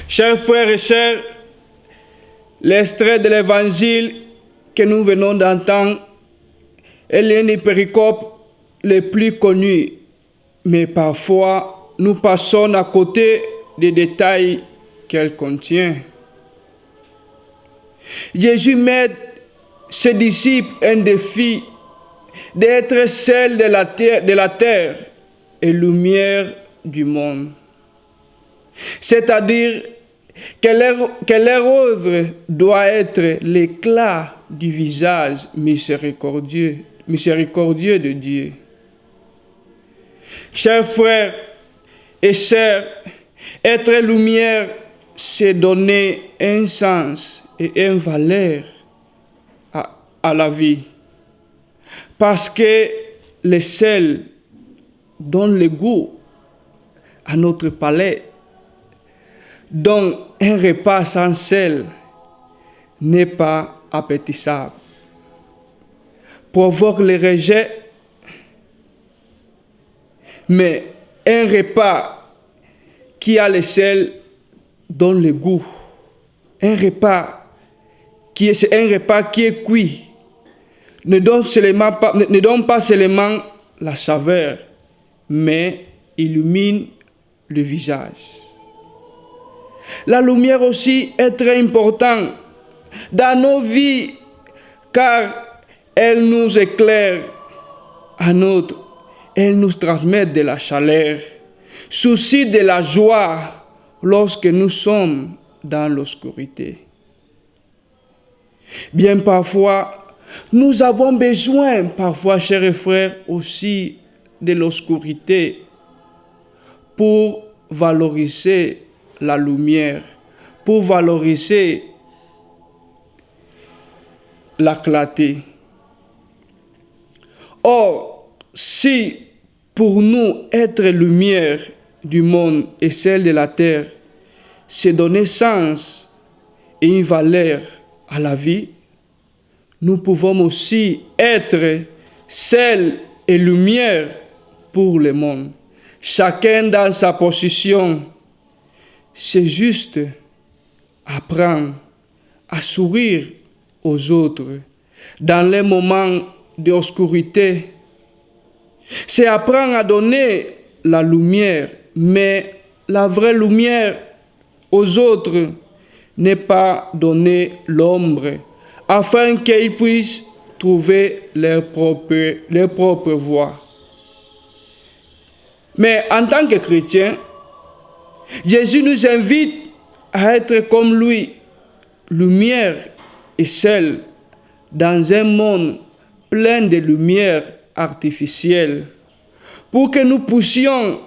Chers frères et sœurs, l'extrait de l'évangile que nous venons d'entendre est l'un des péricopes les plus connus, mais parfois nous passons à côté des détails qu'elle contient. Jésus met ses disciples un défi d'être sel de la terre et lumière du monde. C'est-à-dire que leur œuvre doit être l'éclat du visage miséricordieux de Dieu. Chers frères et sœurs, être lumière, c'est donner un sens et une valeur à la vie. Parce que le sel donne le goût à notre palais. Donc, un repas sans sel n'est pas appétissable. Provoque le rejet, mais un repas qui a le sel donne le goût. Un repas qui est cuit ne donne pas seulement la saveur, mais illumine le visage. La lumière aussi est très importante dans nos vies car elle nous éclaire elle nous transmet de la chaleur, suscite de la joie lorsque nous sommes dans l'obscurité. Bien parfois, nous avons besoin, chers frères, aussi de l'obscurité pour valoriser la lumière, pour valoriser la clarté. Or, si pour nous être lumière du monde et celle de la terre, c'est donner sens et une valeur à la vie, nous pouvons aussi être sel et lumière pour le monde. Chacun dans sa position. C'est juste apprendre à sourire aux autres dans les moments d'obscurité. C'est apprendre à donner la lumière, mais la vraie lumière aux autres n'est pas donner l'ombre, afin qu'ils puissent trouver leur propre voie. Mais en tant que chrétien, Jésus nous invite à être comme lui, lumière et sel, dans un monde plein de lumière artificielle, pour que nous puissions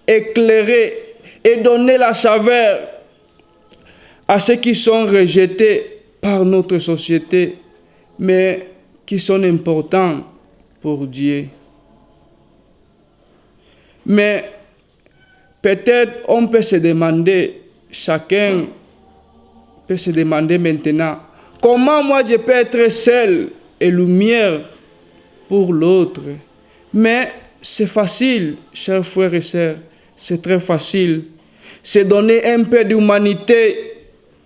éclairer et donner la saveur à ceux qui sont rejetés par notre société, mais qui sont importants pour Dieu. Mais peut-être on peut se demander, chacun peut se demander maintenant, comment moi je peux être sel et lumière pour l'autre? Mais c'est facile, chers frères et sœurs, c'est très facile. C'est donner un peu d'humanité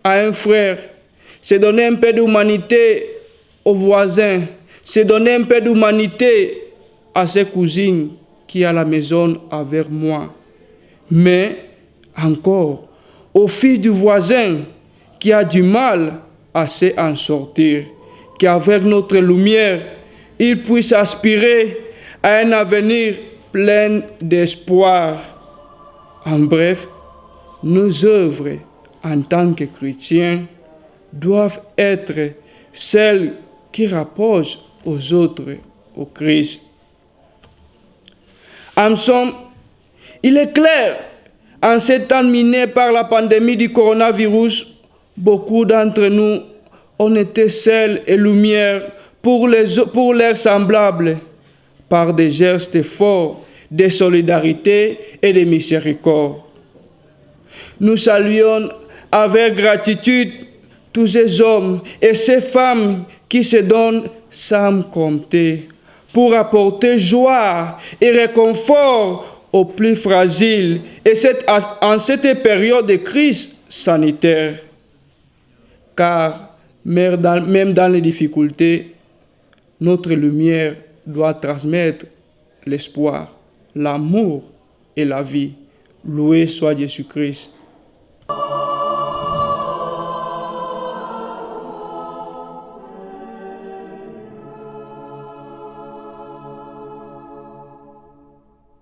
à un frère, c'est donner un peu d'humanité au voisin, c'est donner un peu d'humanité à ses cousines qui est à la maison avec moi. Mais encore, au fils du voisin qui a du mal à s'en sortir, qu'avec notre lumière, il puisse aspirer à un avenir plein d'espoir. En bref, nos œuvres en tant que chrétiens doivent être celles qui rapprochent aux autres au Christ. En somme, il est clair, en ces temps minés par la pandémie du coronavirus, beaucoup d'entre nous ont été sel et lumière pour leurs semblables, par des gestes forts de solidarité et de miséricorde. Nous saluons avec gratitude tous ces hommes et ces femmes qui se donnent sans compter pour apporter joie et réconfort aux plus fragiles. Et en cette période de crise sanitaire, car même dans les difficultés, notre lumière doit transmettre l'espoir, l'amour et la vie. Loué soit Jésus-Christ.